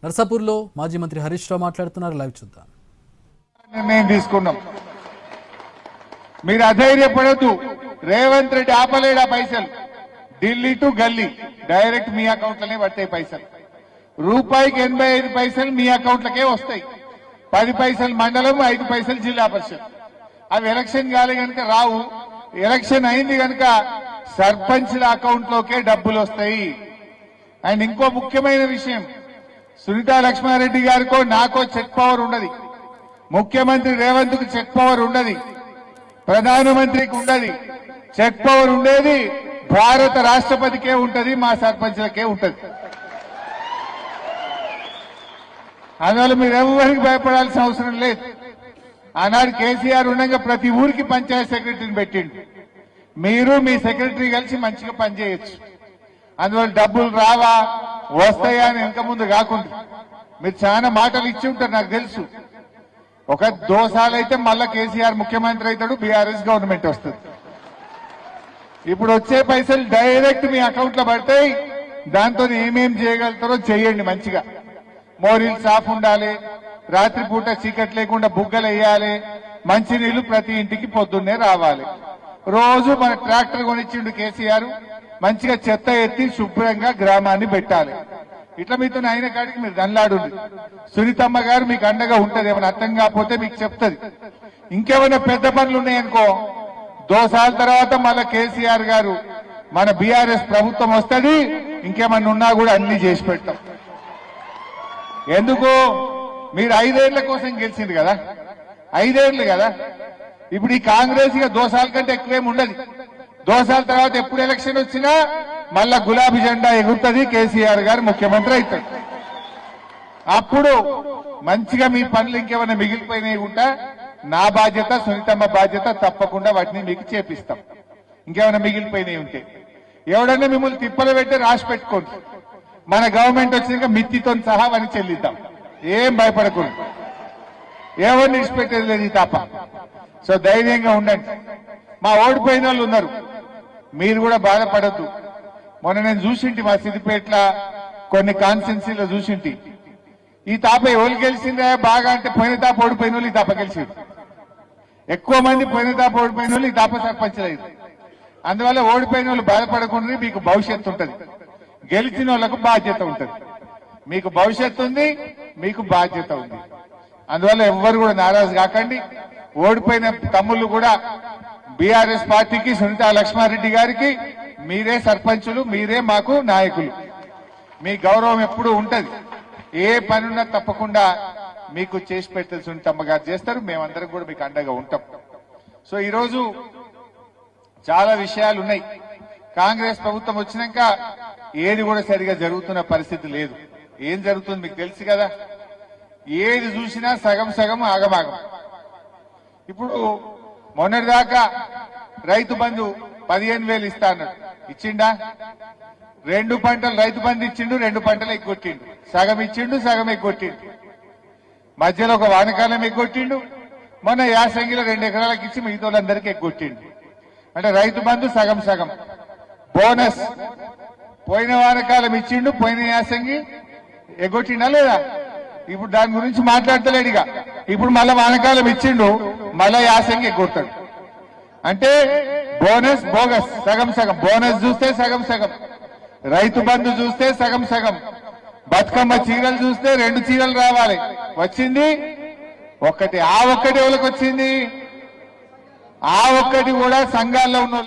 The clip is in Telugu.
నర్సాపూర్లో మాజీ మంత్రి హరీష్ రావు మాట్లాడుతున్నారు. లైవ్ చూద్దాం. నిర్ణయం తీసుకున్నాం. మీరు అధైర్యపడద్దు. రేవంత్ రెడ్డి ఆపలేడా పైసలు. ఢిల్లీ టు గల్లీ డైరెక్ట్ మీ అకౌంట్లనే పడతాయి పైసలు. రూపాయికి 85 పైసలు మీ అకౌంట్లకే వస్తాయి. 10 పైసలు మండలం, 5 పైసలు జిల్లా పరిషత్. అవి ఎలక్షన్ కాలే కనుక రావు. ఎలక్షన్ అయింది కనుక సర్పంచ్ల అకౌంట్లోకే డబ్బులు వస్తాయి. అండ్ ఇంకో ముఖ్యమైన విషయం, సునీతా లక్ష్మారెడ్డి గారికో నాకో చెక్ పవర్ ఉండదు. ముఖ్యమంత్రి రేవంత్ కు చెక్ పవర్ ఉండదు. ప్రధానమంత్రికి ఉండదు. చెక్ పవర్ ఉండేది భారత రాష్ట్రపతికే ఉంటది, మా సర్పంచ్లకే ఉంటది. అందువల్ల మీరు ఎవరికి భయపడాల్సిన అవసరం లేదు. ఆనాడు కేసీఆర్ ఉండగా ప్రతి ఊరికి పంచాయత్ సెక్రటరీని పెట్టిండు. మీరు మీ సెక్రటరీ కలిసి మంచిగా పనిచేయచ్చు. అందువల్ల డబ్బులు రావా వస్తాయా అని వెనక ముందు కాకుండా మీరు చాలా మాటలు ఇచ్చి ఉంటారు, నాకు తెలుసు. ఒక దోసాలైతే మళ్ళా కేసీఆర్ ముఖ్యమంత్రి అవుతాడు, బీఆర్ఎస్ గవర్నమెంట్ వస్తుంది. ఇప్పుడు వచ్చే పైసలు డైరెక్ట్ మీ అకౌంట్ లో పడతాయి. దాంతో ఏమేం చేయగలుగుతారో చేయండి. మంచిగా మోరీలు సాఫ్ ఉండాలి, రాత్రిపూట చీకటి లేకుండా బుగ్గలు వేయాలి, మంచినీళ్లు ప్రతి ఇంటికి పొద్దున్నే రావాలి. రోజు మన ట్రాక్టర్ కొనిచ్చిండు కేసీఆర్, మంచిగా చెత్త ఎత్తి శుభ్రంగా గ్రామాన్ని పెట్టాలి. ఇట్లా మీతో అయిన కాడికి మీరు దండ్లాడు. సునీతమ్మ గారు మీకు అండగా ఉంటది. ఏమైనా అర్థం కాకపోతే మీకు చెప్తుంది. ఇంకేమైనా పెద్ద పనులు ఉన్నాయనుకో, దోసాల తర్వాత మళ్ళా కేసీఆర్ గారు మన బీఆర్ఎస్ ప్రభుత్వం వస్తుంది. ఇంకేమన్నా ఉన్నా కూడా అన్ని చేసి పెడతాం. ఎందుకు? మీరు 5 ఏళ్ల కోసం గెలిచింది కదా, 5 ఏళ్లు కదా. ఇప్పుడు ఈ కాంగ్రెస్ ఇక దోసాల కంటే ఎక్కువేం ఉండదు. దోసాల తర్వాత ఎప్పుడు ఎలక్షన్ వచ్చినా మళ్ళా గులాబీ జెండా ఎగురుతుంది, కేసీఆర్ గారు ముఖ్యమంత్రి అవుతాడు. అప్పుడు మంచిగా మీ పనులు ఇంకేమైనా మిగిలిపోయినాయి ఉంటా, నా బాధ్యత, సునీతమ్మ బాధ్యత, తప్పకుండా వాటిని మీకు చేపిస్తాం. ఇంకేమైనా మిగిలిపోయినాయి ఉంటే ఎవడన్నా మిమ్మల్ని తిప్పలు పెట్టి రాసి పెట్టుకోండి. మన గవర్నమెంట్ వచ్చినాక మిత్తితో సహా అని చెల్లిద్దాం. ఏం భయపడకూడదు. ఎవరిని ఇచ్చిపెట్టేది లేదు ఈ తప్ప. సో ధైర్యంగా ఉండండి. మా ఓడిపోయిన వాళ్ళు ఉన్నారు, మీరు కూడా బాధపడద్దు. మొన్న నేను చూసింటి మా సిద్దిపేటల కొన్ని కాన్స్టిట్యున్సీలో చూసింటి. ఈ తాప ఎవరు గెలిచిందా బాగా అంటే పోయిన తాప ఓడిపోయిన వాళ్ళు ఈ తాప గెలిచింది. ఎక్కువ మంది పోయిన తాప ఓడిపోయిన వాళ్ళు ఈ తాప సర్పంచ్లు అయింది. అందువల్ల ఓడిపోయిన వాళ్ళు బాధపడకుండా మీకు భవిష్యత్తు ఉంటుంది. గెలిచిన వాళ్ళకు బాధ్యత ఉంటుంది. మీకు భవిష్యత్తు ఉంది, మీకు బాధ్యత ఉంది. అందువల్ల ఎవ్వరు కూడా నారాజు కాకండి. ఓడిపోయిన తమ్ముళ్ళు కూడా బీఆర్ఎస్ పార్టీకి, సునీతా లక్ష్మారెడ్డి గారికి మీరే సర్పంచులు, మీరే మాకు నాయకులు. మీ గౌరవం ఎప్పుడు ఉంటది. ఏ పనున్నా తప్పకుండా మీకు చేసి పెడితే సునీతమ్మ గారు చేస్తారు. మేమందరం కూడా మీకు అండగా ఉంటాం. సో ఈరోజు చాలా విషయాలు ఉన్నాయి. కాంగ్రెస్ ప్రభుత్వం వచ్చినాక ఏది కూడా సరిగా జరుగుతున్న పరిస్థితి లేదు. ఏం జరుగుతుంది మీకు తెలుసు కదా. ఏది చూసినా సగం సగం ఆగమాగం. ఇప్పుడు మొన్నటిదాకా రైతు బంధు 15,000 ఇస్తా అన్నాడు, ఇచ్చిండా? 2 పంటలు రైతు బంధు ఇచ్చిండు, 2 పంటలు ఎగ్గొట్టిండు. సగం ఇచ్చిండు, సగం ఎగ్గొట్టిండు. మధ్యలో ఒక వానకాలం ఎగ్గొట్టిండు. మొన్న యాసంగిలో 2 ఎకరాలకు ఇచ్చి మిగతా వాళ్ళందరికీ ఎగ్గొట్టిండు. అంటే రైతు బంధు సగం సగం. బోనస్ పోయిన వానకాలం ఇచ్చిండు, పోయిన యాసంగి ఎగ్గొట్టిండా లేదా? ఇప్పుడు దాని గురించి మాట్లాడతలేడుగా. ఇప్పుడు మళ్ళా వానకాలం ఇచ్చిండు, మళ్ళా యాసంగి ఎగ్గొడతాడు. అంటే బోనస్ బోగస్, సగం సగం. బోనస్ చూస్తే సగం సగం, రైతు బంధు చూస్తే సగం సగం, బతుకమ్మ చీరలు చూస్తే 2 చీరలు రావాలి. వచ్చింది ఒక్కటి. ఆ ఒక్కటి ఎవరికి వచ్చింది? ఆ ఒక్కటి కూడా సంఘాల్లో ఉన్న